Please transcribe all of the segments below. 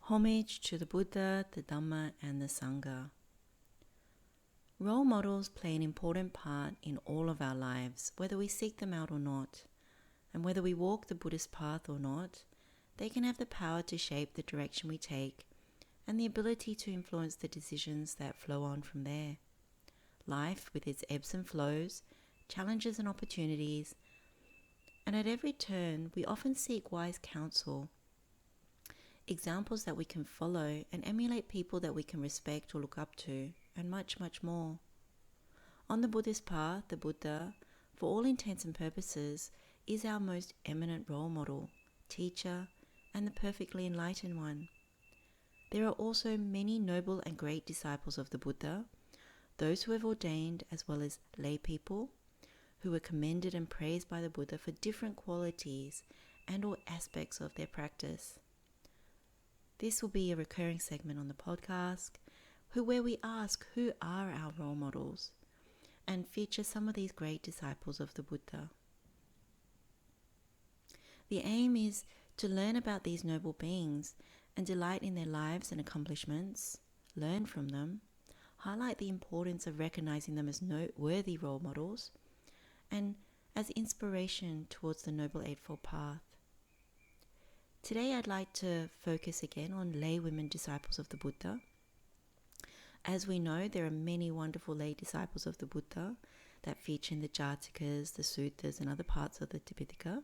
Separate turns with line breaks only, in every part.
Homage to the Buddha, the Dhamma, and the Sangha. Role models play an important part in all of our lives, whether we seek them out or not. And whether we walk the Buddhist path or not, they can have the power to shape the direction we take and the ability to influence the decisions that flow on from there. Life, with its ebbs and flows, challenges and opportunities, and at every turn we often seek wise counsel, examples that we can follow, and emulate people that we can respect or look up to, and much, much more. On the Buddhist path, the Buddha, for all intents and purposes, is our most eminent role model, teacher, and the Perfectly Enlightened One. There are also many noble and great disciples of the Buddha, those who have ordained as well as lay people, who were commended and praised by the Buddha for different qualities and or aspects of their practice. This will be a recurring segment on the podcast, where we ask who are our role models and feature some of these great disciples of the Buddha. The aim is to learn about these noble beings and delight in their lives and accomplishments, learn from them, highlight the importance of recognizing them as noteworthy role models, and as inspiration towards the Noble Eightfold Path. Today I'd like to focus again on lay women disciples of the Buddha. As we know, there are many wonderful lay disciples of the Buddha that feature in the Jatakas, the Suttas, and other parts of the Tipitaka.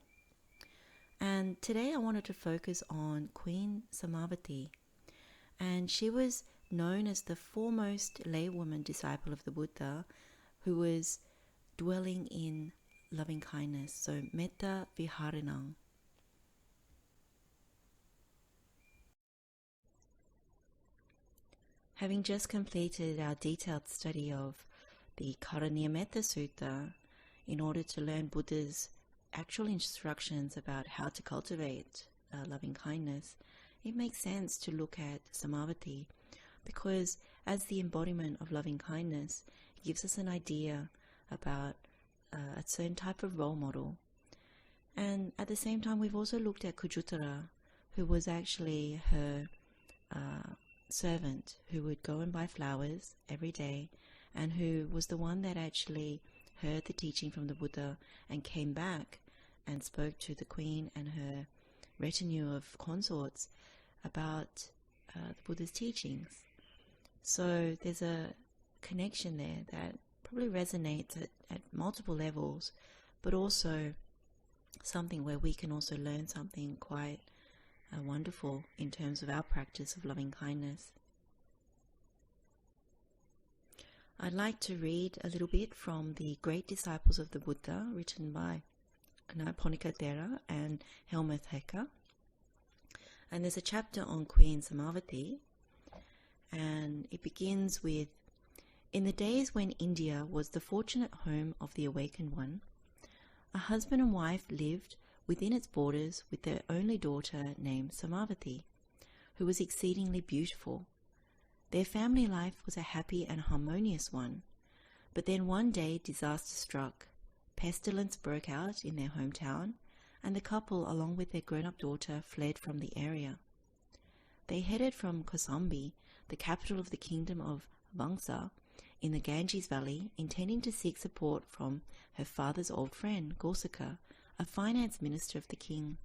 And today I wanted to focus on Queen Samavati. And she was known as the foremost laywoman disciple of the Buddha who was dwelling in loving kindness, so mettāvihārīnaṃ. Having just completed our detailed study of the Karaniya-metta Sutta in order to learn Buddha's actual instructions about how to cultivate loving kindness, it makes sense to look at Samavati, because as the embodiment of loving kindness, it gives us an idea about a certain type of role model. And at the same time, we've also looked at Kujutara, who was actually her servant who would go and buy flowers every day, and who was the one that actually heard the teaching from the Buddha and came back and spoke to the queen and her retinue of consorts about the Buddha's teachings. So there's a connection there that probably resonates at multiple levels, but also something where we can also learn something quite wonderful in terms of our practice of loving kindness. I'd like to read a little bit from the Great Disciples of the Buddha, written by Ponika Thera and Helmuth Hecker. And there's a chapter on Queen Samavati, and it begins with, "In the days when India was the fortunate home of the Awakened One, a husband and wife lived within its borders with their only daughter named Samavati, who was exceedingly beautiful. Their family life was a happy and harmonious one, but then one day disaster struck. Pestilence broke out in their hometown, and the couple, along with their grown-up daughter, fled from the area. They headed from Kosambi, the capital of the kingdom of Vangsa, in the Ganges Valley, intending to seek support from her father's old friend, Gosaka, a finance minister of the king.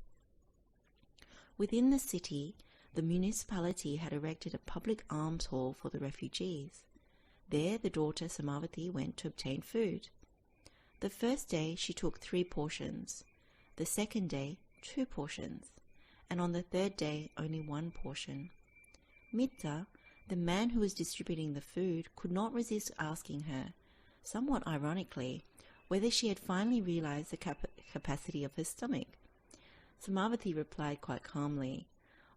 Within the city, the municipality had erected a public alms hall for the refugees. There the daughter Samavati went to obtain food. The first day she took 3 portions, the second day 2 portions, and on the third day only 1 portion. Mitta, the man who was distributing the food, could not resist asking her, somewhat ironically, whether she had finally realized the capacity of her stomach. Samavati replied quite calmly,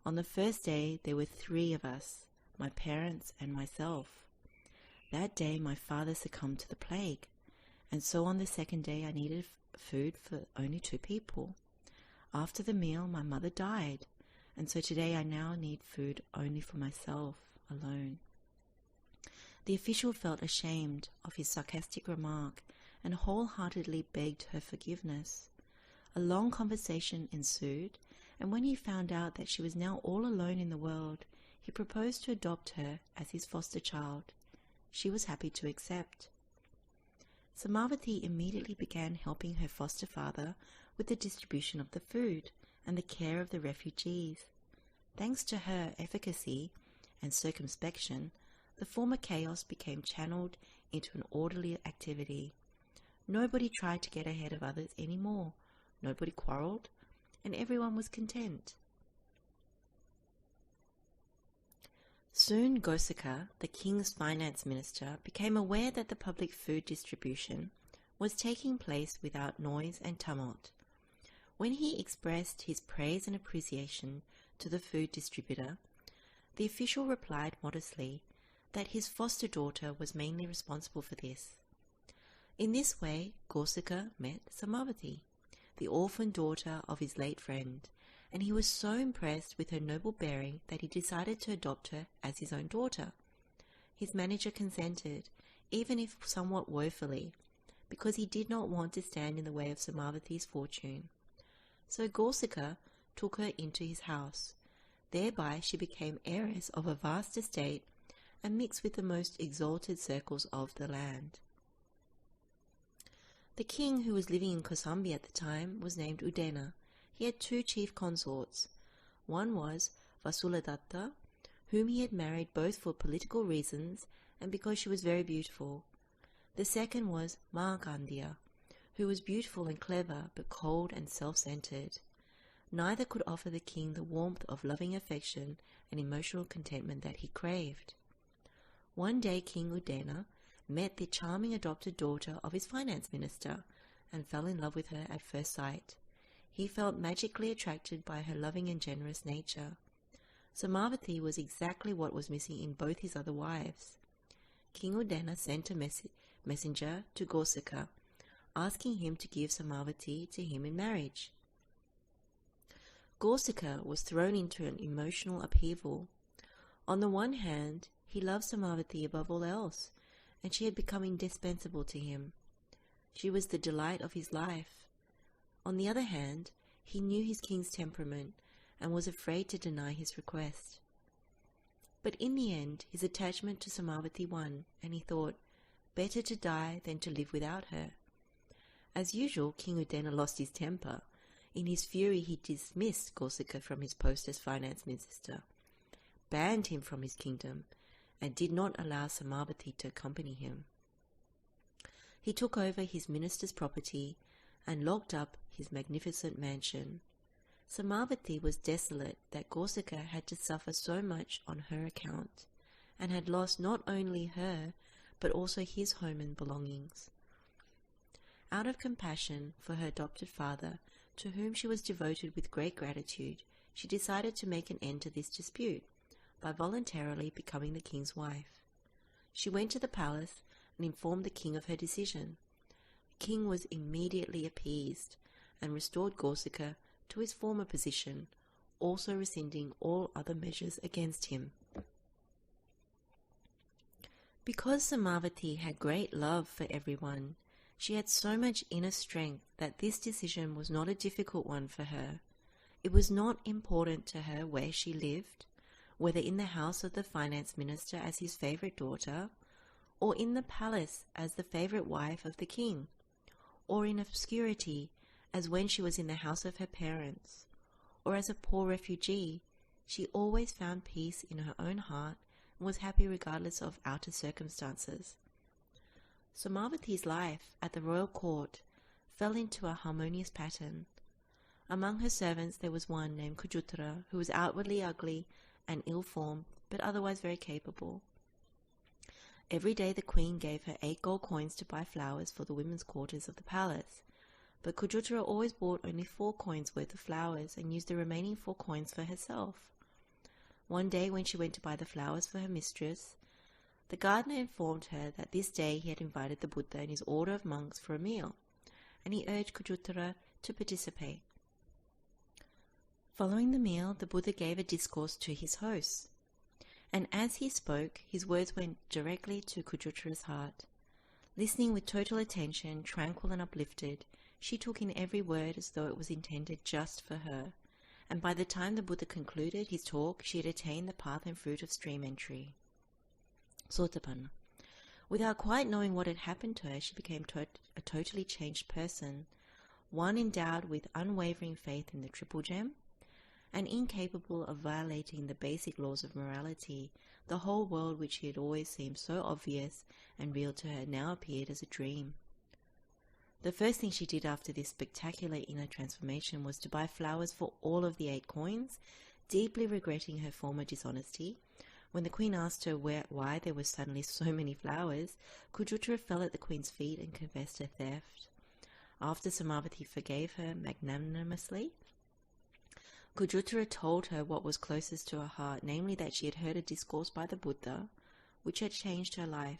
"On the first day there were 3 of us, my parents and myself. That day my father succumbed to the plague, and so on the second day I needed food for only 2 people. After the meal my mother died, and so today I now need food only for myself, alone." The official felt ashamed of his sarcastic remark and wholeheartedly begged her forgiveness. A long conversation ensued, and when he found out that she was now all alone in the world, he proposed to adopt her as his foster child. She was happy to accept. Sāmāvatī immediately began helping her foster father with the distribution of the food and the care of the refugees. Thanks to her efficacy and circumspection, the former chaos became channeled into an orderly activity. Nobody tried to get ahead of others anymore. Nobody quarreled, and everyone was content. Soon Gosaka, the king's finance minister, became aware that the public food distribution was taking place without noise and tumult. When he expressed his praise and appreciation to the food distributor, the official replied modestly that his foster daughter was mainly responsible for this. In this way, Gosaka met Samavati, the orphan daughter of his late friend, and he was so impressed with her noble bearing that he decided to adopt her as his own daughter. His manager consented, even if somewhat woefully, because he did not want to stand in the way of Samavati's fortune. So Gosaka took her into his house. Thereby she became heiress of a vast estate and mixed with the most exalted circles of the land. The king, who was living in Kosambi at the time, was named Udena. He had two chief consorts. One was Vasuladatta, whom he had married both for political reasons and because she was very beautiful. The second was Markandeya, who was beautiful and clever but cold and self-centered. Neither could offer the king the warmth of loving affection and emotional contentment that he craved. One day King Udena met the charming adopted daughter of his finance minister and fell in love with her at first sight. He felt magically attracted by her loving and generous nature. Sāmāvatī was exactly what was missing in both his other wives. King Udena sent a messenger to Gosaka, asking him to give Sāmāvatī to him in marriage. Gosaka was thrown into an emotional upheaval. On the one hand, he loved Sāmāvatī above all else, and she had become indispensable to him. She was the delight of his life. On the other hand, he knew his king's temperament and was afraid to deny his request. But in the end, his attachment to Samavati won, and he thought, better to die than to live without her. As usual, King Udena lost his temper. In his fury, he dismissed Gosaka from his post as finance minister, banned him from his kingdom, and did not allow Sāmāvatī to accompany him. He took over his minister's property and locked up his magnificent mansion. Sāmāvatī was desolate that Gosaka had to suffer so much on her account, and had lost not only her, but also his home and belongings. Out of compassion for her adopted father, to whom she was devoted with great gratitude, she decided to make an end to this dispute by voluntarily becoming the king's wife. She went to the palace and informed the king of her decision. The king was immediately appeased and restored Gosaka to his former position, also rescinding all other measures against him. Because Sāmāvatī had great love for everyone, she had so much inner strength that this decision was not a difficult one for her. It was not important to her where she lived, whether in the house of the finance minister as his favourite daughter, or in the palace as the favourite wife of the king, or in obscurity as when she was in the house of her parents, or as a poor refugee. She always found peace in her own heart and was happy regardless of outer circumstances. Sāmāvati's life at the royal court fell into a harmonious pattern. Among her servants there was one named Kujutra, who was outwardly ugly and ill-formed, but otherwise very capable. Every day the queen gave her 8 gold coins to buy flowers for the women's quarters of the palace, but Kujutra always bought only 4 coins worth of flowers and used the remaining 4 coins for herself. One day when she went to buy the flowers for her mistress, the gardener informed her that this day he had invited the Buddha and his order of monks for a meal, and he urged Kujutra to participate. Following the meal, the Buddha gave a discourse to his hosts, and as he spoke, his words went directly to Kujutra's heart. Listening with total attention, tranquil and uplifted, she took in every word as though it was intended just for her, and by the time the Buddha concluded his talk, she had attained the path and fruit of stream entry. Sotapanna. Without quite knowing what had happened to her, she became a totally changed person, one endowed with unwavering faith in the Triple Gem, and incapable of violating the basic laws of morality. The whole world, which had always seemed so obvious and real to her, now appeared as a dream. The first thing she did after this spectacular inner transformation was to buy flowers for all of the 8 coins, deeply regretting her former dishonesty. When the queen asked her why there were suddenly so many flowers, Kujutra fell at the queen's feet and confessed her theft. After Samavati forgave her magnanimously, Kujutra told her what was closest to her heart, namely that she had heard a discourse by the Buddha, which had changed her life.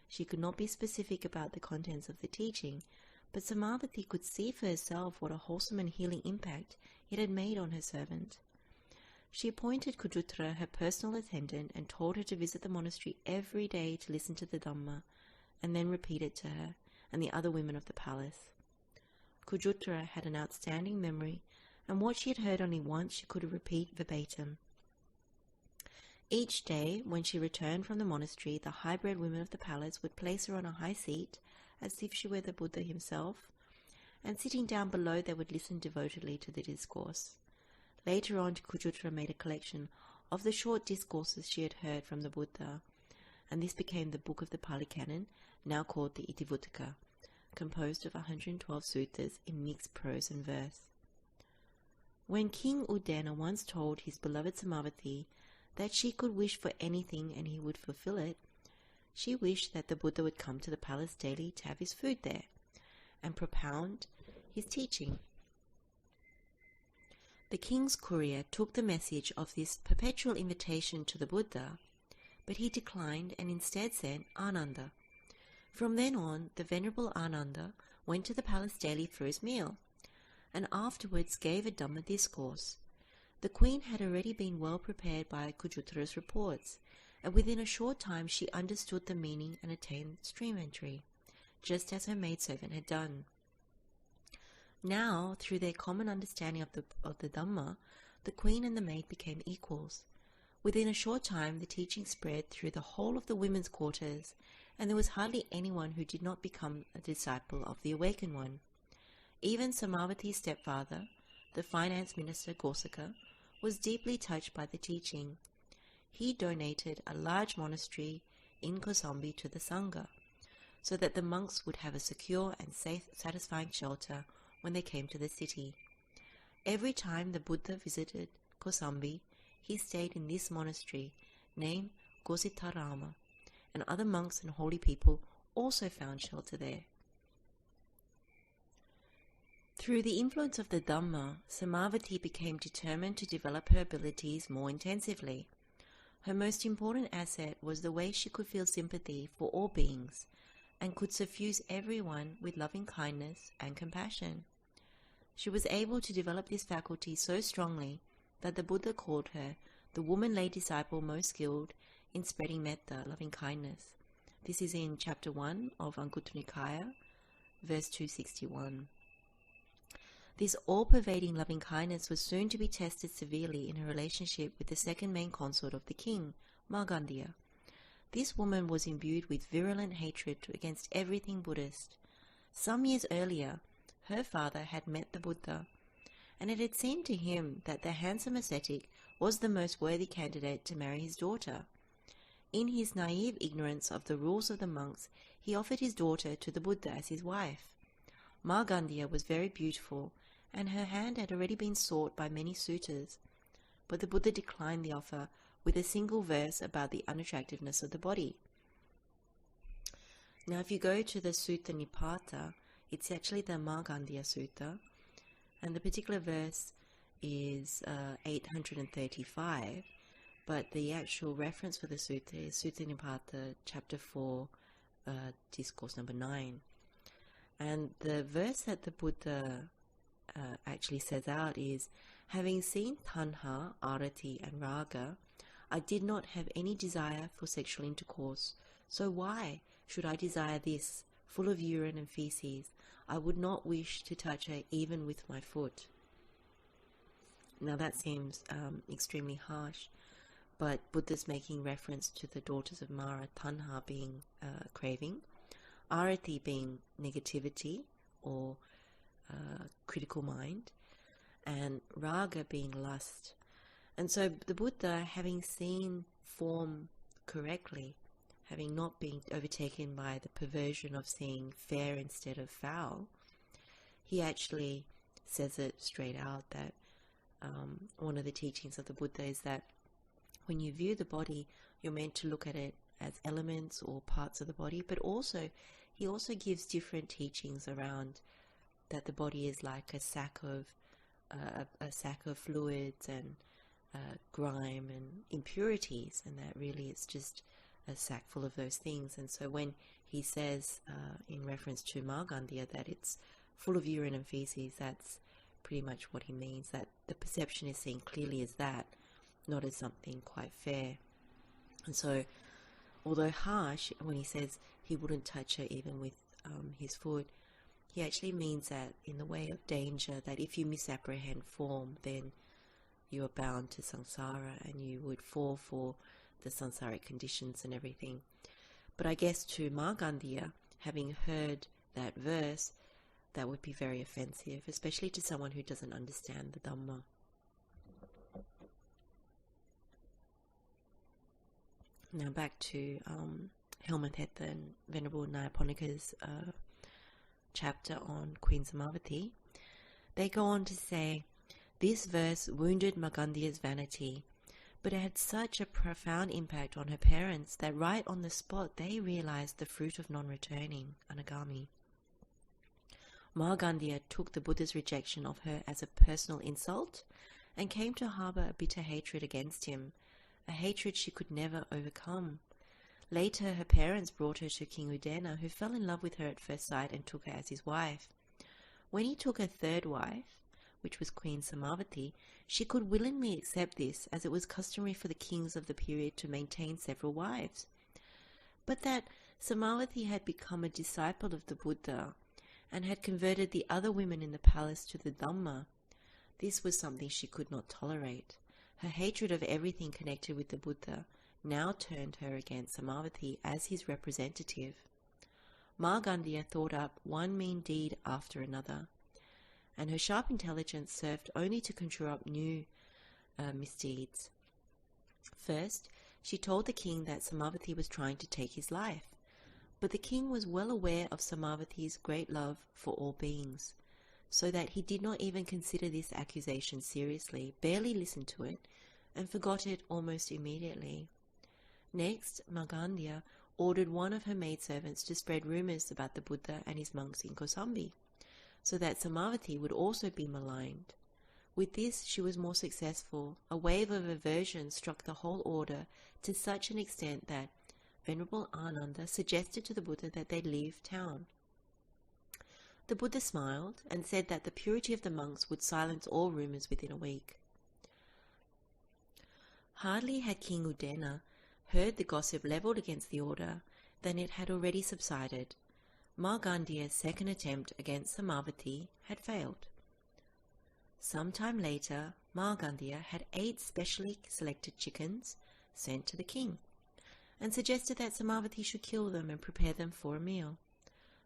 She could not be specific about the contents of the teaching, but Samavati could see for herself what a wholesome and healing impact it had made on her servant. She appointed Kujutra her personal attendant and told her to visit the monastery every day to listen to the Dhamma, and then repeat it to her and the other women of the palace. Kujutra had an outstanding memory, and what she had heard only once she could repeat verbatim. Each day, when she returned from the monastery, the high-bred women of the palace would place her on a high seat, as if she were the Buddha himself, and sitting down below they would listen devotedly to the discourse. Later on, Kujutra made a collection of the short discourses she had heard from the Buddha, and this became the book of the Pali Canon, now called the Iddhi, composed of 112 suttas in mixed prose and verse. When King Udana once told his beloved Samavati that she could wish for anything and he would fulfill it, she wished that the Buddha would come to the palace daily to have his food there and propound his teaching. The king's courier took the message of this perpetual invitation to the Buddha, but he declined and instead sent Ananda. From then on, the Venerable Ananda went to the palace daily for his meal, and afterwards gave a Dhamma discourse. The queen had already been well prepared by Kujutra's reports, and within a short time she understood the meaning and attained stream entry, just as her maidservant had done. Now, through their common understanding of the Dhamma, the queen and the maid became equals. Within a short time, the teaching spread through the whole of the women's quarters, and there was hardly anyone who did not become a disciple of the Awakened One. Even Samavati's stepfather, the finance minister Gosaka, was deeply touched by the teaching. He donated a large monastery in Kosambi to the Sangha, so that the monks would have a secure and satisfying shelter when they came to the city. Every time the Buddha visited Kosambi, he stayed in this monastery, named Gositarama, and other monks and holy people also found shelter there. Through the influence of the Dhamma, Samavati became determined to develop her abilities more intensively. Her most important asset was the way she could feel sympathy for all beings, and could suffuse everyone with loving kindness and compassion. She was able to develop this faculty so strongly that the Buddha called her the woman lay disciple most skilled in spreading metta, loving kindness. This is in chapter 1 of Anguttara Nikaya, verse 261. This all-pervading loving kindness was soon to be tested severely in her relationship with the second main consort of the king, Margandeya. This woman was imbued with virulent hatred against everything Buddhist. Some years earlier, her father had met the Buddha, and it had seemed to him that the handsome ascetic was the most worthy candidate to marry his daughter. In his naive ignorance of the rules of the monks, he offered his daughter to the Buddha as his wife. Margandeya was very beautiful, and her hand had already been sought by many suitors, but the Buddha declined the offer with a single verse about the unattractiveness of the body. Now, if you go to the Sutta Nipata, it's actually the Margandeya Sutta, and the particular verse is 835, but the actual reference for the sutta is Sutta Nipata, chapter 4, Discourse Number 9. And the verse that the Buddha actually says out is, having seen tanha, arati, and raga, I did not have any desire for sexual intercourse. So why should I desire this, full of urine and feces? I would not wish to touch her even with my foot. Now that seems extremely harsh, but Buddha's making reference to the daughters of Mara, tanha being craving, arati being negativity or critical mind, and raga being lust. And so the Buddha, having seen form correctly, having not been overtaken by the perversion of seeing fair instead of foul, he actually says it straight out that one of the teachings of the Buddha is that when you view the body, you're meant to look at it as elements or parts of the body, but also he also gives different teachings around that the body is like a sack of fluids and grime and impurities, and that really it's just a sack full of those things. And so when he says in reference to Margandhya that it's full of urine and feces, that's pretty much what he means, that the perception is seen clearly as that, not as something quite fair. And so although harsh when he says he wouldn't touch her even with his foot, he actually means that in the way of danger, that if you misapprehend form, then you are bound to samsara and you would fall for the samsaric conditions and everything. But I guess to Margandhya, having heard that verse, that would be very offensive, especially to someone who doesn't understand the Dhamma. Now back to Helmuthetta and Venerable Nyaponika's chapter on Queen Samavati. They go on to say, this verse wounded Margandhya's vanity, but it had such a profound impact on her parents that right on the spot they realized the fruit of non-returning, anagami. Margandhya took the Buddha's rejection of her as a personal insult and came to harbour a bitter hatred against him, a hatred she could never overcome. Later, her parents brought her to King Udena, who fell in love with her at first sight and took her as his wife. When he took a third wife, which was Queen Sāmāvatī, she could willingly accept this, as it was customary for the kings of the period to maintain several wives. But that Sāmāvatī had become a disciple of the Buddha and had converted the other women in the palace to the Dhamma, this was something she could not tolerate. Her hatred of everything connected with the Buddha now turned her against Samavati as his representative. Margandhya thought up one mean deed after another, and her sharp intelligence served only to conjure up new misdeeds. First, she told the king that Samavati was trying to take his life, but the king was well aware of Samavati's great love for all beings, so that he did not even consider this accusation seriously, barely listened to it, and forgot it almost immediately. Next, Margandhya ordered one of her maidservants to spread rumours about the Buddha and his monks in Kosambi, so that Samavati would also be maligned. With this, she was more successful. A wave of aversion struck the whole order to such an extent that Venerable Ananda suggested to the Buddha that they leave town. The Buddha smiled and said that the purity of the monks would silence all rumours within a week. Hardly had King Udena heard the gossip levelled against the order than it had already subsided. Margandhya's second attempt against Sāmāvatī had failed. Some time later, Margandhya had 8 specially selected chickens sent to the king, and suggested that Sāmāvatī should kill them and prepare them for a meal.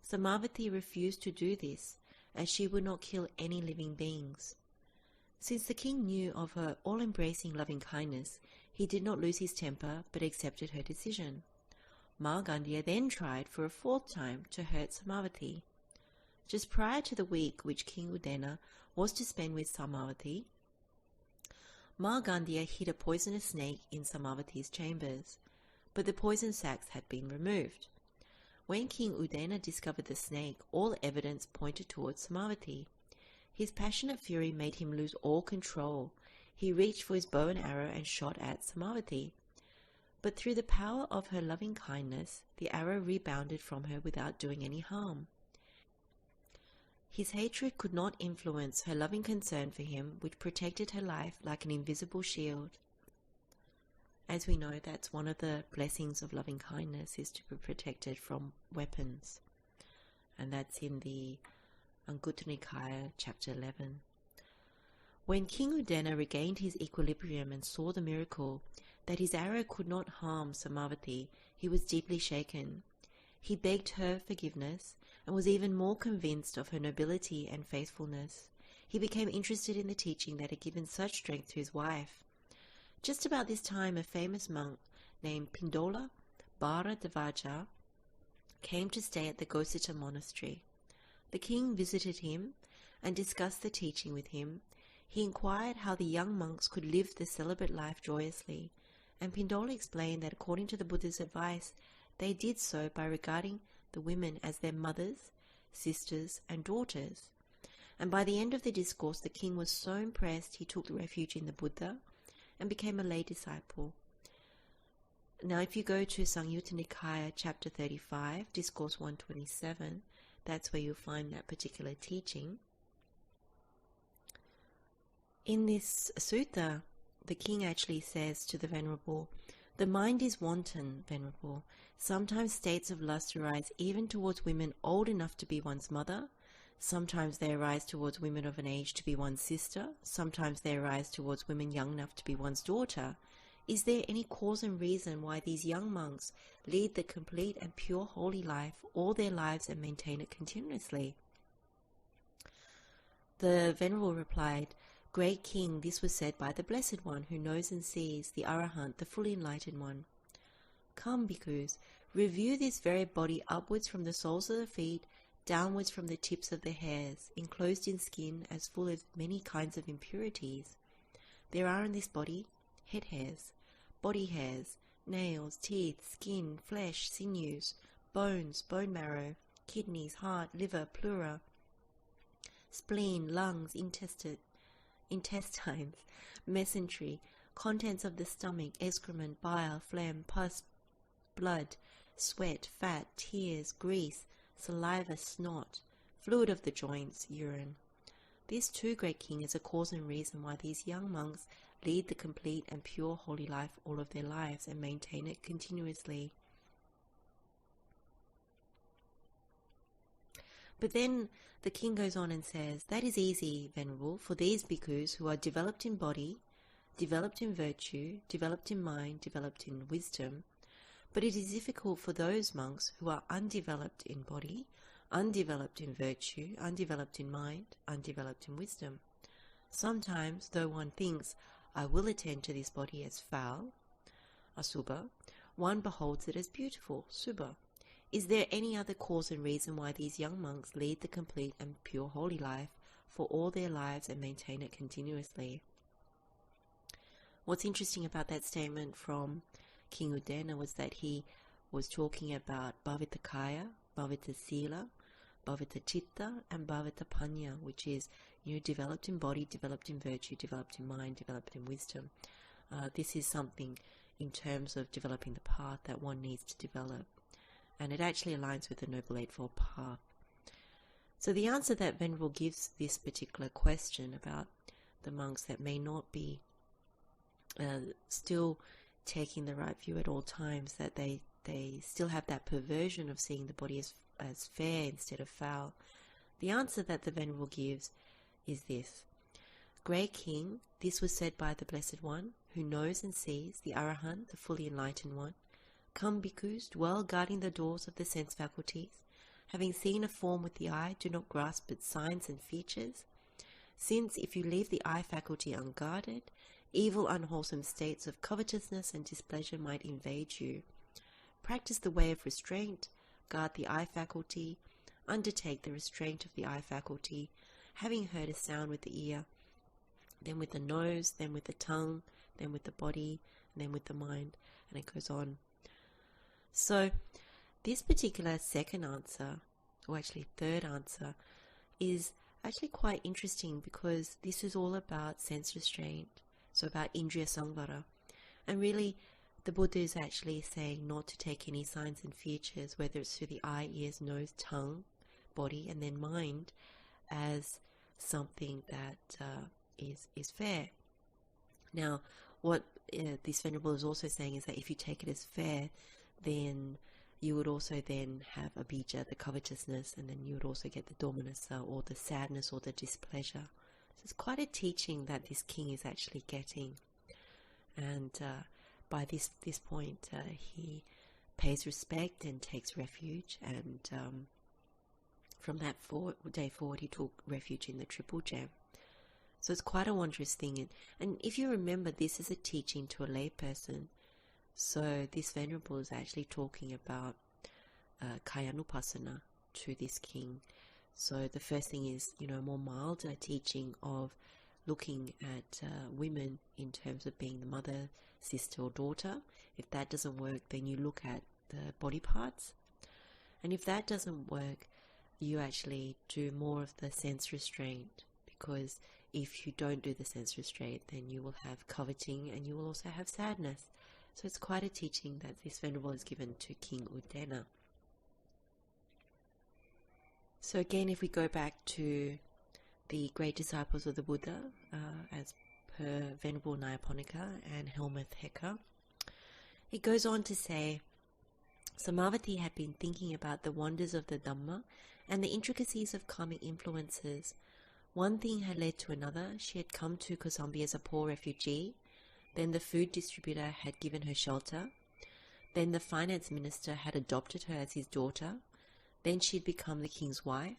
Sāmāvatī refused to do this, as she would not kill any living beings. Since the king knew of her all-embracing loving-kindness, he did not lose his temper, but accepted her decision. Margandhya then tried for a 4th time to hurt Sāmāvatī. Just prior to the week which King Udena was to spend with Sāmāvatī, Margandhya hid a poisonous snake in Sāmāvatī's chambers, but the poison sacs had been removed. When King Udena discovered the snake, all evidence pointed towards Sāmāvatī. His passionate fury made him lose all control. He reached for his bow and arrow and shot at Sāmāvatī. But through the power of her loving kindness, the arrow rebounded from her without doing any harm. His hatred could not influence her loving concern for him, which protected her life like an invisible shield. As we know, that's one of the blessings of loving kindness, is to be protected from weapons. And that's in the Anguttara Nikaya, chapter 11. When King Udena regained his equilibrium and saw the miracle, that his arrow could not harm Samavati, he was deeply shaken. He begged her forgiveness and was even more convinced of her nobility and faithfulness. He became interested in the teaching that had given such strength to his wife. Just about this time, a famous monk named Pindola Bharadvaja came to stay at the Gosita monastery. The king visited him and discussed the teaching with him. He inquired how the young monks could live the celibate life joyously, and Pindola explained that according to the Buddha's advice, they did so by regarding the women as their mothers, sisters, and daughters. And by the end of the discourse, the king was so impressed he took refuge in the Buddha and became a lay disciple. Now, if you go to Samyutta Nikaya, chapter 35, Discourse 127, that's where you'll find that particular teaching. In this sutta, the king actually says to the Venerable, "The mind is wanton, Venerable. Sometimes states of lust arise even towards women old enough to be one's mother. Sometimes they arise towards women of an age to be one's sister. Sometimes they arise towards women young enough to be one's daughter. Is there any cause and reason why these young monks lead the complete and pure holy life all their lives and maintain it continuously?" The Venerable replied, "Great King, this was said by the Blessed One who knows and sees, the Arahant, the fully enlightened one. Come, bhikkhus, review this very body upwards from the soles of the feet, downwards from the tips of the hairs, enclosed in skin as full of many kinds of impurities. There are in this body head hairs, body hairs, nails, teeth, skin, flesh, sinews, bones, bone marrow, kidneys, heart, liver, pleura, spleen, lungs, intestines, mesentery, contents of the stomach, excrement, bile, phlegm, pus, blood, sweat, fat, tears, grease, saliva, snot, fluid of the joints, urine. This too, Great King, is a cause and reason why these young monks lead the complete and pure holy life all of their lives and maintain it continuously." But then the king goes on and says, "That is easy, Venerable, for these bhikkhus who are developed in body, developed in virtue, developed in mind, developed in wisdom. But it is difficult for those monks who are undeveloped in body, undeveloped in virtue, undeveloped in mind, undeveloped in wisdom. Sometimes, though one thinks, 'I will attend to this body as foul,' asubha, one beholds it as beautiful, subha. Is there any other cause and reason why these young monks lead the complete and pure holy life for all their lives and maintain it continuously?" What's interesting about that statement from King Udena was that he was talking about bhavita kaya, bhavita sila, bhavita chitta, and bhavita panya, which is, developed in body, developed in virtue, developed in mind, developed in wisdom. This is something in terms of developing the path that one needs to develop. And it actually aligns with the Noble Eightfold Path. So the answer that Venerable gives this particular question about the monks that may not be still taking the right view at all times, that they still have that perversion of seeing the body as fair instead of foul. The answer that the Venerable gives is this: "Great King, this was said by the Blessed One, who knows and sees, the Arahant, the fully enlightened one. Come, bhikkhus, dwell guarding the doors of the sense faculties. Having seen a form with the eye, do not grasp its signs and features. Since if you leave the eye faculty unguarded, evil, unwholesome states of covetousness and displeasure might invade you. Practice the way of restraint, guard the eye faculty, undertake the restraint of the eye faculty, having heard a sound with the ear, then with the nose, then with the tongue, then with the body, and then with the mind," and it goes on. So this particular second answer, or actually third answer, is actually quite interesting because this is all about sense restraint, so about indriya samvara. And really, the Buddha is actually saying not to take any signs and features, whether it's through the eye, ears, nose, tongue, body, and then mind, as something that is fair. Now, what this Venerable is also saying is that if you take it as fair, then you would also then have abhijja, the covetousness, and then you would also get the domanassa, or the sadness, or the displeasure.
So it's quite a teaching that this king is actually getting. And by this point, he pays respect and takes refuge. And from that day forward, he took refuge in the Triple Gem. So it's quite a wondrous thing. And if you remember, this is a teaching to a layperson. So this Venerable is actually talking about Kayanupassana to this king. So the first thing is, more milder teaching of looking at women in terms of being the mother, sister or daughter. If that doesn't work, then you look at the body parts. And if that doesn't work, you actually do more of the sense restraint, because if you don't do the sense restraint, then you will have coveting and you will also have sadness. So it's quite a teaching that this Venerable is given to King Udena. So again, if we go back to the great disciples of the Buddha, as per Venerable Nyaponika and Helmuth Hecker, it goes on to say, Samavati had been thinking about the wonders of the Dhamma and the intricacies of karmic influences. One thing had led to another. She had come to Kosambi as a poor refugee. Then the food distributor had given her shelter. Then the finance minister had adopted her as his daughter. Then she had become the king's wife.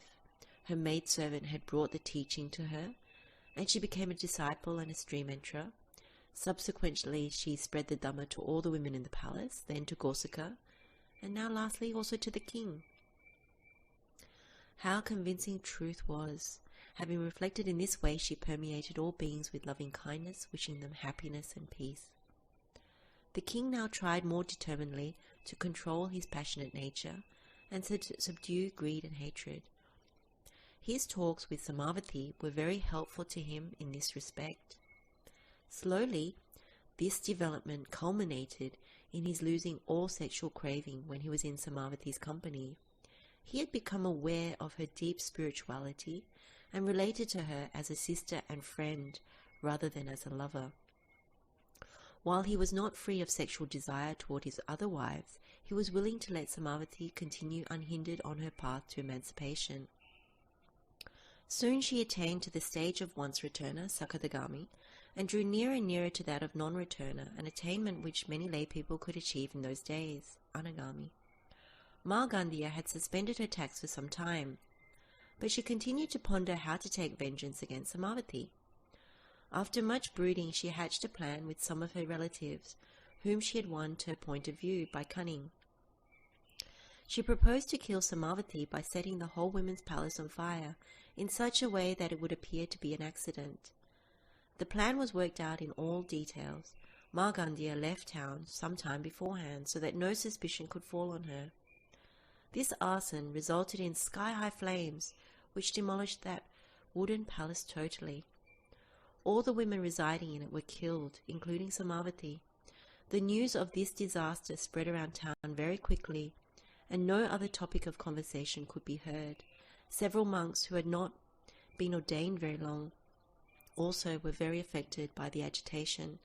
Her maidservant had brought the teaching to her, and she became a disciple and a stream enterer. Subsequently, she spread the Dhamma to all the women in the palace, then to Gorsika, and now lastly also to the king. How convincing truth was! Having reflected in this way, she permeated all beings with loving kindness, wishing them happiness and peace. The king now tried more determinedly to control his passionate nature and to subdue greed and hatred. His talks with Sāmāvatī were very helpful to him in this respect. Slowly, this development culminated in his losing all sexual craving when he was in Sāmāvatī's company. He had become aware of her deep spirituality and related to her as a sister and friend rather than as a lover. While he was not free of sexual desire toward his other wives, he was willing to let Sāmāvatī continue unhindered on her path to emancipation. Soon she attained to the stage of once-returner, Sakadagami, and drew nearer and nearer to that of non-returner, an attainment which many lay people could achieve in those days, Anagami. Margandeya had suspended her tax for some time, but she continued to ponder how to take vengeance against Samavati. After much brooding, she hatched a plan with some of her relatives, whom she had won to her point of view by cunning. She proposed to kill Samavati by setting the whole women's palace on fire in such a way that it would appear to be an accident. The plan was worked out in all details. Margandeya left town some time beforehand so that no suspicion could fall on her. This arson resulted in sky-high flames, which demolished that wooden palace totally. All the women residing in it were killed, including Samavati. The news of this disaster spread around town very quickly, and no other topic of conversation could be heard. Several monks who had not been ordained very long also were very affected by the agitation,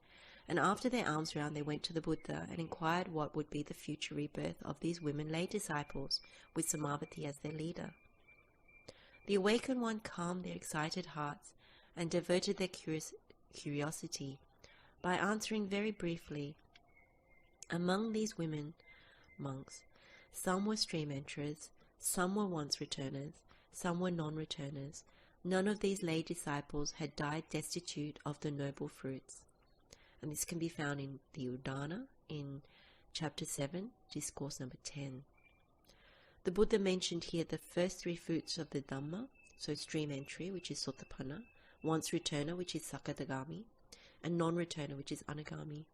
and after their alms round they went to the Buddha and inquired what would be the future rebirth of these women lay disciples, with Sāmāvatī as their leader. The awakened one calmed their excited hearts and diverted their curiosity by answering very briefly. Among these women, monks, some were stream enterers, some were once returners, some were non-returners. None of these lay disciples had died destitute of the noble fruits. And this can be found in the Udana in chapter 7, Discourse Number 10. The Buddha mentioned here the first three fruits of the Dhamma, so stream entry, which is Sotapanna, once returner, which is Sakadagami, and non-returner, which is Anagami.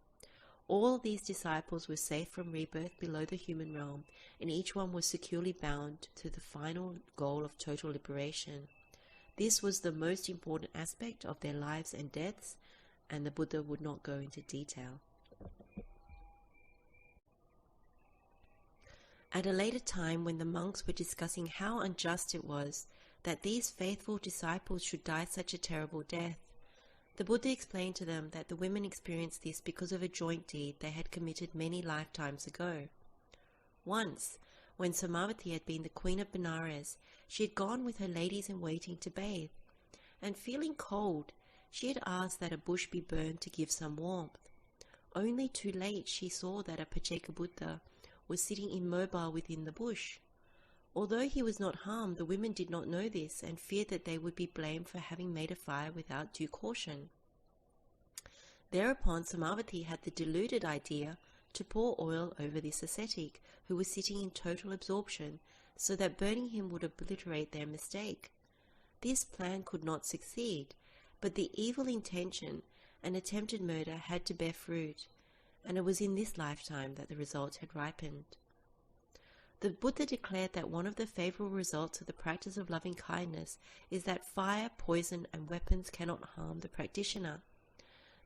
All these disciples were safe from rebirth below the human realm, and each one was securely bound to the final goal of total liberation. This was the most important aspect of their lives and deaths, and the Buddha would not go into detail. At a later time, when the monks were discussing how unjust it was that these faithful disciples should die such a terrible death, the Buddha explained to them that the women experienced this because of a joint deed they had committed many lifetimes ago. Once, when Sāmāvatī had been the queen of Benares, she had gone with her ladies-in-waiting to bathe, and feeling cold, she had asked that a bush be burned to give some warmth. Only too late she saw that a Pacceka Buddha was sitting immobile within the bush. Although he was not harmed, the women did not know this and feared that they would be blamed for having made a fire without due caution. Thereupon Samavati had the deluded idea to pour oil over this ascetic, who was sitting in total absorption, so that burning him would obliterate their mistake. This plan could not succeed, but the evil intention and attempted murder had to bear fruit, and it was in this lifetime that the result had ripened. The Buddha declared that one of the favorable results of the practice of loving kindness is that fire, poison, and weapons cannot harm the practitioner.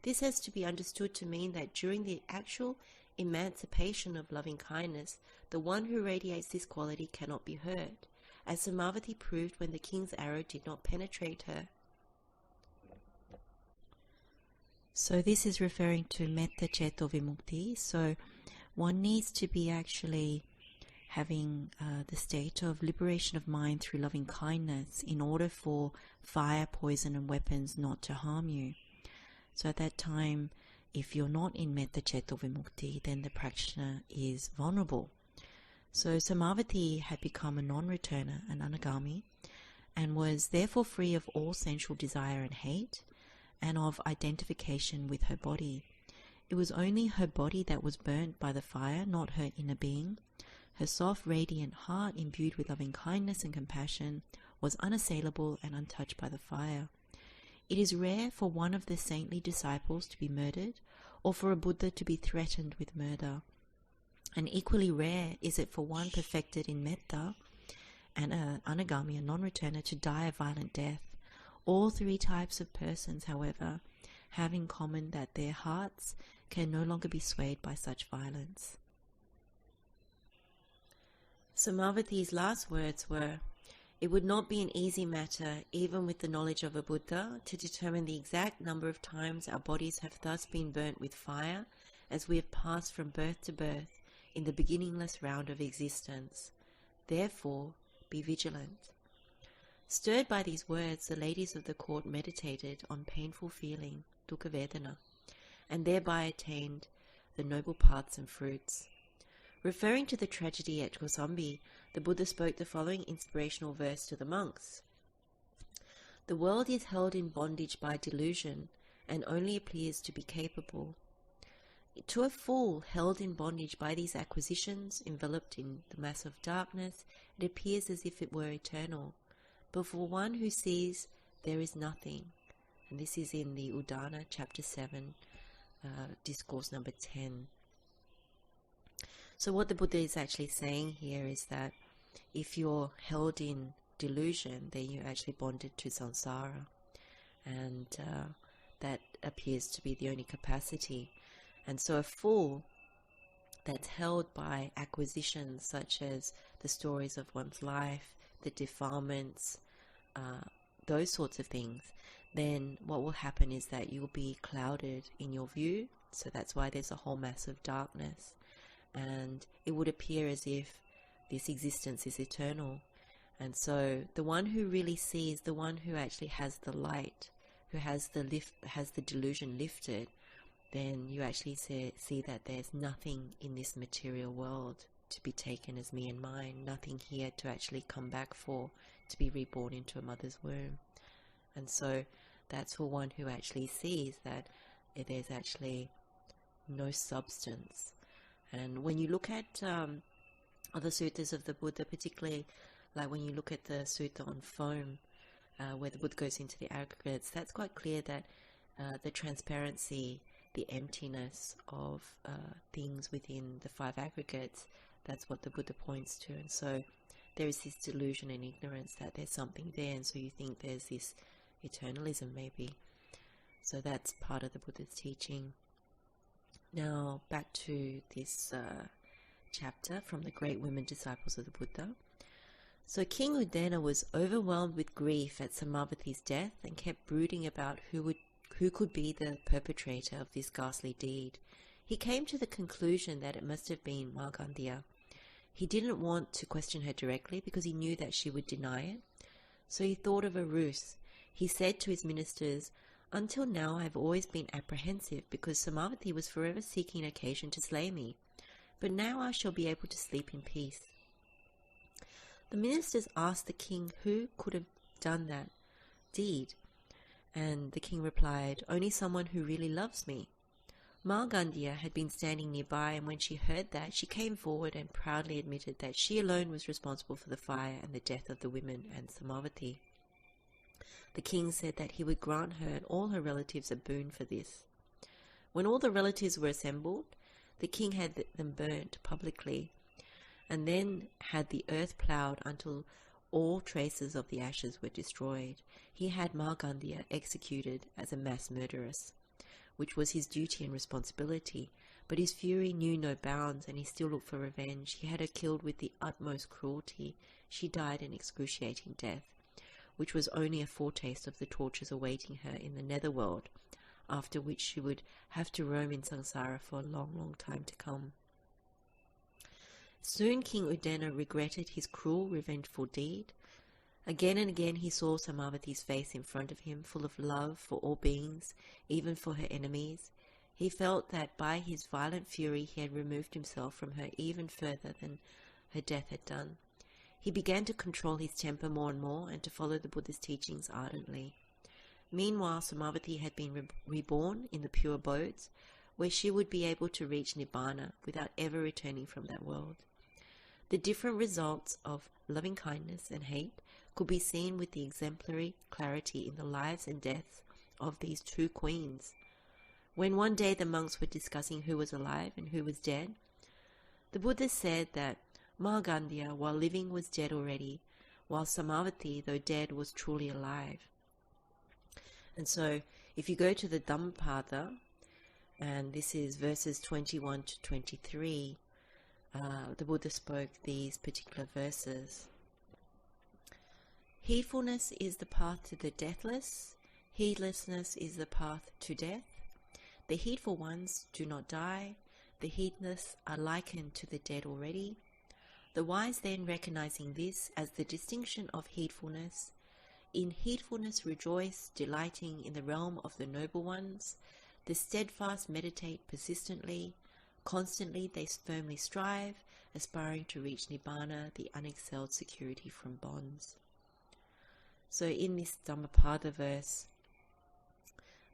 This has to be understood to mean that during the actual emancipation of loving kindness, the one who radiates this quality cannot be hurt, as Sāmāvatī proved when the king's arrow did not penetrate her.
So this is referring to metta ceto vimukti. So one needs to be actually having the state of liberation of mind through loving kindness in order for fire, poison, and weapons not to harm you. So at that time, if you're not in metta ceto vimukti, then the practitioner is vulnerable. So Sāmāvatī had become a non-returner, an anagami, and was therefore free of all sensual desire and hate, and of identification with her body. It was only her body that was burnt by the fire, not her inner being. Her soft, radiant heart, imbued with loving kindness and compassion, was unassailable and untouched by the fire. It is rare for one of the saintly disciples to be murdered, or for a Buddha to be threatened with murder. And equally rare is it for one perfected in metta and an anagami, a non-returner, to die a violent death. All three types of persons, however, have in common that their hearts can no longer be swayed by such violence.
Samavati's last words were, "It would not be an easy matter, even with the knowledge of a Buddha, to determine the exact number of times our bodies have thus been burnt with fire, as we have passed from birth to birth in the beginningless round of existence. Therefore, be vigilant." Stirred by these words, the ladies of the court meditated on painful feeling, dukkha vedana, and thereby attained the noble paths and fruits. Referring to the tragedy at Kosambi, the Buddha spoke the following inspirational verse to the monks. "The world is held in bondage by delusion, and only appears to be capable. To a fool held in bondage by these acquisitions, enveloped in the mass of darkness, it appears as if it were eternal. But for one who sees, there is nothing." And this is in the Udana, chapter 7, Discourse Number 10. So what the Buddha is actually saying here is that if you're held in delusion, then you're actually bonded to samsara. And that appears to be the only capacity. And so a fool that's held by acquisitions such as the stories of one's life, the defilements, those sorts of things, then what will happen is that you'll be clouded in your view. So that's why there's a whole mass of darkness. And it would appear as if this existence is eternal. And so the one who really sees, the one who actually has the light, who has the delusion lifted, then you actually see that there's nothing in this material world to be taken as me and mine, nothing here to actually come back for, to be reborn into a mother's womb. And so that's for one who actually sees that there's actually no substance. And when you look at other suttas of the Buddha, particularly like when you look at the sutta on foam, where the Buddha goes into the aggregates, that's quite clear that the transparency, the emptiness of things within the five aggregates, that's what the Buddha points to. And so there is this delusion and ignorance that there's something there, and so you think there's this eternalism maybe. So that's part of the Buddha's teaching. Now back to this chapter from the great women disciples of the Buddha. So King Udena was overwhelmed with grief at Samavati's death and kept brooding about who could be the perpetrator of this ghastly deed. He came to the conclusion that it must have been Markandeya. He didn't want to question her directly because he knew that she would deny it. So he thought of a ruse. He said to his ministers, "Until now I have always been apprehensive because Samavati was forever seeking an occasion to slay me, but now I shall be able to sleep in peace." The ministers asked the king who could have done that deed, and the king replied, "Only someone who really loves me." Margandeya had been standing nearby, and when she heard that, she came forward and proudly admitted that she alone was responsible for the fire and the death of the women and Sāmāvatī. The king said that he would grant her and all her relatives a boon for this. When all the relatives were assembled, the king had them burnt publicly, and then had the earth ploughed until all traces of the ashes were destroyed. He had Margandeya executed as a mass murderess, which was his duty and responsibility, but his fury knew no bounds, and he still looked for revenge. He had her killed with the utmost cruelty. She died an excruciating death, which was only a foretaste of the tortures awaiting her in the netherworld, after which she would have to roam in samsara for a long, long time to come. Soon King Udena regretted his cruel, revengeful deed. Again and again he saw Samavati's face in front of him, full of love for all beings, even for her enemies. He felt that by his violent fury he had removed himself from her even further than her death had done. He began to control his temper more and more, and to follow the Buddha's teachings ardently. Meanwhile, Samavati had been reborn in the pure abodes, where she would be able to reach Nibbana without ever returning from that world. The different results of loving kindness and hate could be seen with the exemplary clarity in the lives and deaths of these two queens. When one day the monks were discussing who was alive and who was dead, the Buddha said that Margandeya, while living, was dead already, while Samavati, though dead, was truly alive. And so, if you go to the Dhammapada, and this is verses 21 to 23, the Buddha spoke these particular verses. Heedfulness is the path to the deathless. Heedlessness is the path to death. The heedful ones do not die. The heedless are likened to the dead already. The wise then, recognizing this as the distinction of heedfulness, in heedfulness rejoice, delighting in the realm of the noble ones. The steadfast meditate persistently. Constantly they firmly strive, aspiring to reach Nibbana, the unexcelled security from bonds. So in this Dhammapada verse,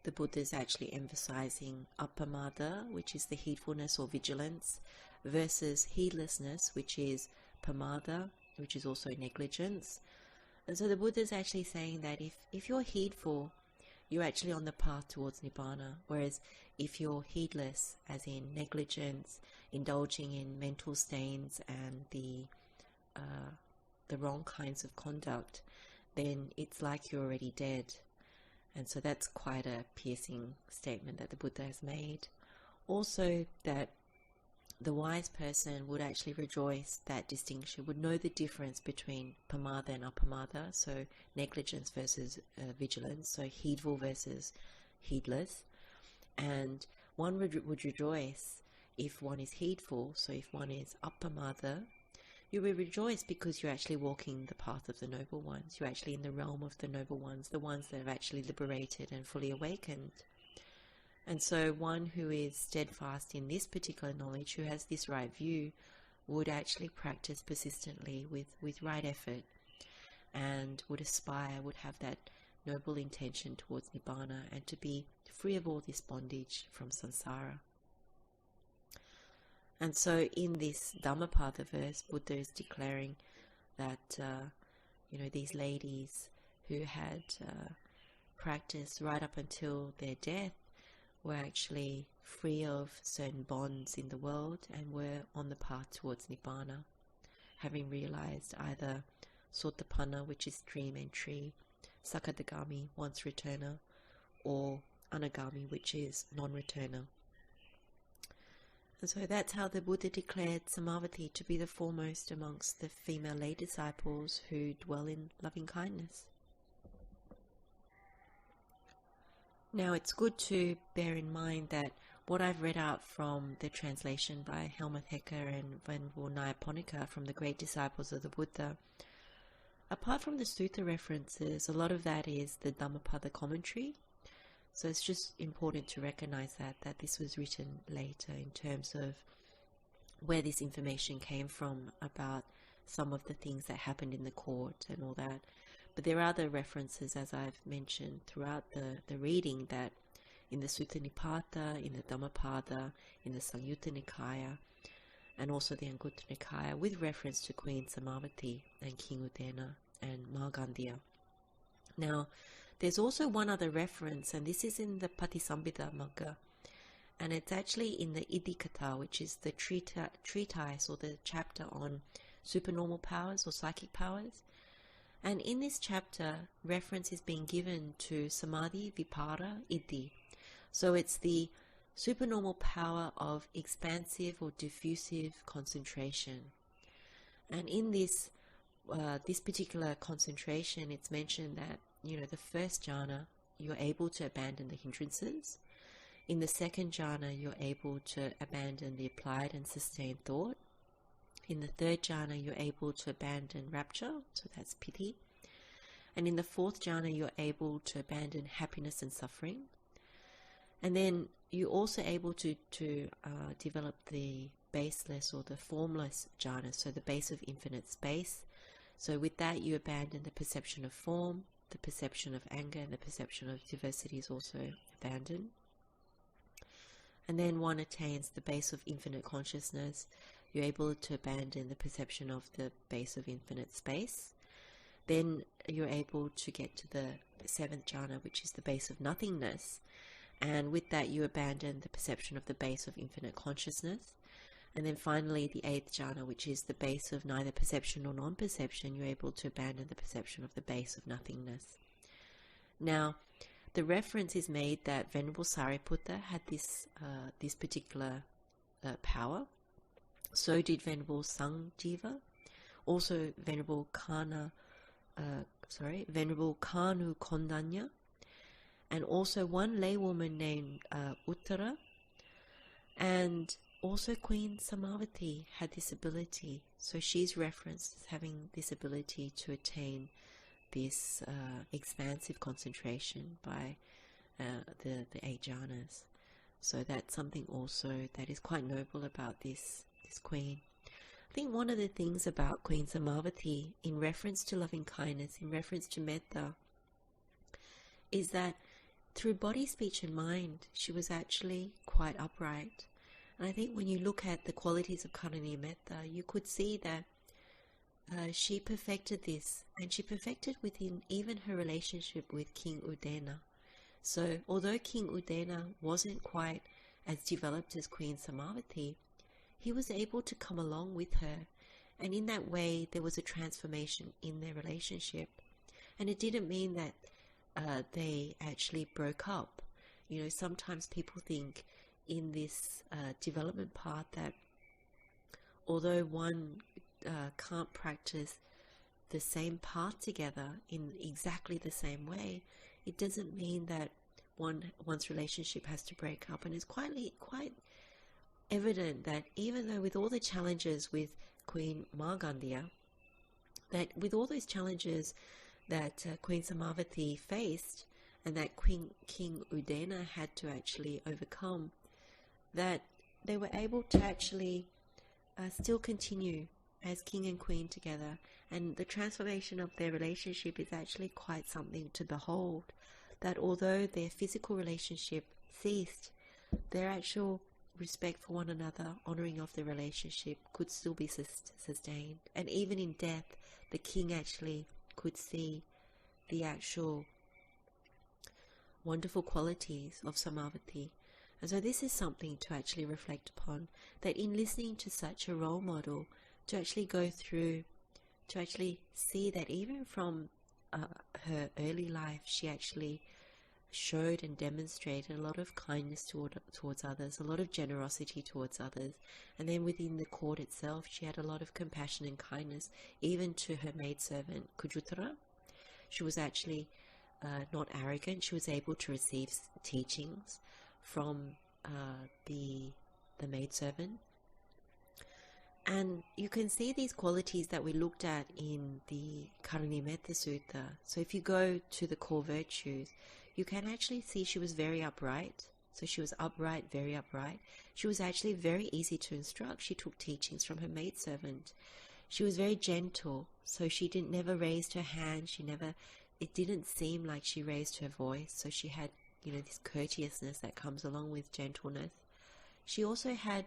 the Buddha is actually emphasizing appamada, which is the heedfulness or vigilance, versus heedlessness, which is pamada, which is also negligence. And so the Buddha is actually saying that if you're heedful, you're actually on the path towards Nibbana, whereas if you're heedless, as in negligence, indulging in mental stains and the wrong kinds of conduct, then it's like you're already dead. And so that's quite a piercing statement that the Buddha has made. Also, that the wise person would actually rejoice that distinction, would know the difference between pamada and appamada, so negligence versus vigilance, so heedful versus heedless. And one would rejoice if one is heedful, so if one is appamada, you will rejoice because you're actually walking the path of the noble ones. You're actually in the realm of the noble ones, the ones that have actually liberated and fully awakened. And so one who is steadfast in this particular knowledge, who has this right view, would actually practice persistently with right effort, and would aspire, would have that noble intention towards Nibbana, and to be free of all this bondage from samsara. And so in this Dhammapada verse, Buddha is declaring that, these ladies who had practiced right up until their death were actually free of certain bonds in the world and were on the path towards Nibbana, having realized either Sotapanna, which is dream entry, Sakadagami, once returner, or Anagami, which is non-returner. And so that's how the Buddha declared Sāmāvatī to be the foremost amongst the female lay disciples who dwell in loving kindness. Now it's good to bear in mind that what I've read out from the translation by Helmuth Hecker and Venerable Nyaya Ponika from the great disciples of the Buddha, apart from the Sutta references, a lot of that is the Dhammapada commentary. So it's just important to recognize that this was written later in terms of where this information came from about some of the things that happened in the court and all that. But there are other references, as I've mentioned throughout the reading, that in the Sutta Nipata, in the Dhammapada, in the Samyutta Nikaya, and also the Anguttara Nikaya, with reference to Queen Samavati and King Udena and Markandeya. Now, there's also one other reference, and this is in the Patisambhida Magga, and it's actually in the Idhi Katha, which is the treatise or the chapter on supernormal powers or psychic powers. And in this chapter, reference is being given to samādhivipphāra idhi. So it's the supernormal power of expansive or diffusive concentration. And in this this particular concentration, it's mentioned that, the first jhana, you're able to abandon the hindrances. In the second jhana, you're able to abandon the applied and sustained thought. In the third jhana, you're able to abandon rapture, so that's piti. And in the fourth jhana, you're able to abandon happiness and suffering. And then you're also able to develop the baseless or the formless jhana, so the base of infinite space. So with that, you abandon the perception of form, the perception of anger, and the perception of diversity is also abandoned. And then one attains the base of infinite consciousness. You're able to abandon the perception of the base of infinite space. Then you're able to get to the seventh jhana, which is the base of nothingness. And with that, you abandon the perception of the base of infinite consciousness. And then finally, the eighth jhana, which is the base of neither perception nor non-perception, you're able to abandon the perception of the base of nothingness. Now, the reference is made that Venerable Sariputta had this particular power. So did Venerable Sangjiva. Also, Venerable Kanu Kondanya, and also one laywoman named Uttara, and also Queen Samavati had this ability. So she's referenced as having this ability to attain this expansive concentration by the 8 jhanas. So that's something also that is quite noble about this queen. I think one of the things about Queen Samavati in reference to loving kindness, in reference to metta, is that through body, speech and mind, she was actually quite upright. And I think when you look at the qualities of Karaniya Metta, you could see that she perfected this, and she perfected within even her relationship with King Udena. So although King Udena wasn't quite as developed as Queen Samavati, he was able to come along with her, and in that way there was a transformation in their relationship. And it didn't mean that they actually broke up. Sometimes people think in this development path that although one can't practice the same path together in exactly the same way, it doesn't mean that one's relationship has to break up. And it's quite evident that even though with all the challenges with Queen Markandeya, that with all those challenges that Queen Samavati faced and that King Udena had to actually overcome, that they were able to actually still continue as king and queen together. And the transformation of their relationship is actually quite something to behold, that although their physical relationship ceased, their actual respect for one another, honouring of the relationship, could still be sustained. And even in death, the king actually could see the actual wonderful qualities of Samavati. And so this is something to actually reflect upon, that in listening to such a role model, to actually go through, to actually see that even from her early life, she actually showed and demonstrated a lot of kindness towards others, a lot of generosity towards others. And then within the court itself, she had a lot of compassion and kindness, even to her maidservant, Kujuttara. She was actually not arrogant. She was able to receive teachings from the maidservant. And you can see these qualities that we looked at in the Karanimetha Sutta. So if you go to the core virtues, you can actually see she was very upright. So she was upright, very upright. She was actually very easy to instruct. She took teachings from her maidservant. She was very gentle, so she never raised her hand. It didn't seem like she raised her voice. So she had, this courteousness that comes along with gentleness. She also had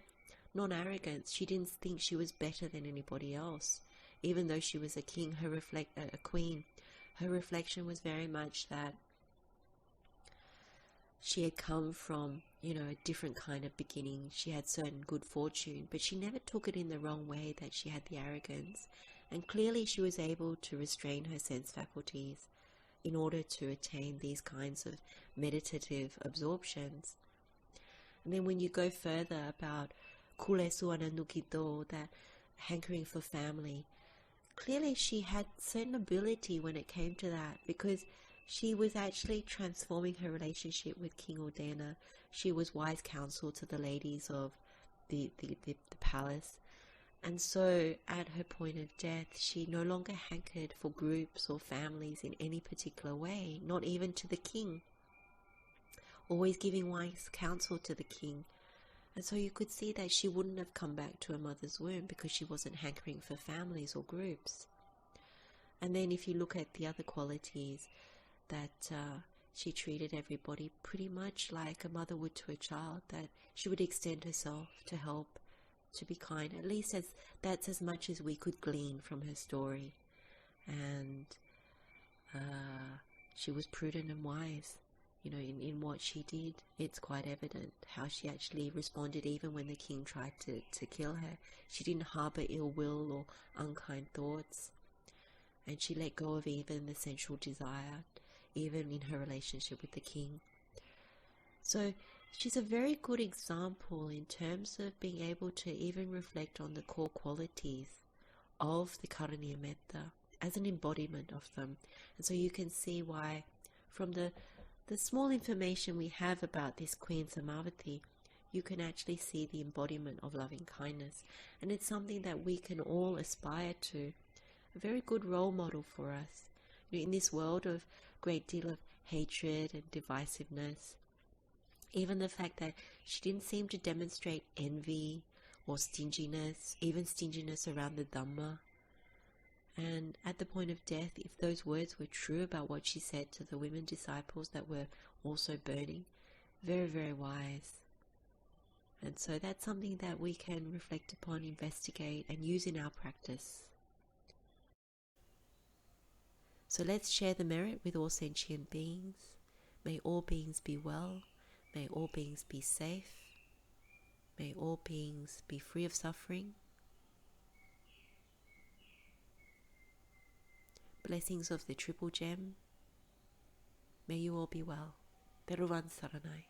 non-arrogance. She didn't think she was better than anybody else. Even though she was a queen, her reflection was very much that she had come from, a different kind of beginning. She had certain good fortune, but she never took it in the wrong way that she had the arrogance. And clearly she was able to restrain her sense faculties in order to attain these kinds of meditative absorptions. And then when you go further about kulesu anandukito, that hankering for family, clearly she had certain ability when it came to that, because she was actually transforming her relationship with King Udena. She was wise counsel to the ladies of the palace. And so at her point of death, she no longer hankered for groups or families in any particular way, not even to the king. Always giving wise counsel to the king. And so you could see that she wouldn't have come back to her mother's womb because she wasn't hankering for families or groups. And then if you look at the other qualities, that she treated everybody pretty much like a mother would to a child, that she would extend herself to help, to be kind. At least that's as much as we could glean from her story. And she was prudent and wise, in what she did. It's quite evident how she actually responded even when the king tried to kill her. She didn't harbor ill will or unkind thoughts. And she let go of even the sensual desire, even in her relationship with the king. So she's a very good example in terms of being able to even reflect on the core qualities of the Karaniya Metta as an embodiment of them. And so you can see why, from the small information we have about this Queen Samavati, you can actually see the embodiment of loving kindness. And it's something that we can all aspire to. A very good role model for us. In this world of great deal of hatred and divisiveness, even the fact that she didn't seem to demonstrate envy or stinginess, even stinginess around the Dhamma. And at the point of death, if those words were true about what she said to the women disciples that were also burning, very, very wise. And so that's something that we can reflect upon, investigate, and use in our practice. So let's share the merit with all sentient beings. May all beings be well. May all beings be safe. May all beings be free of suffering. Blessings of the Triple Gem. May you all be well. Teruvan Saranai.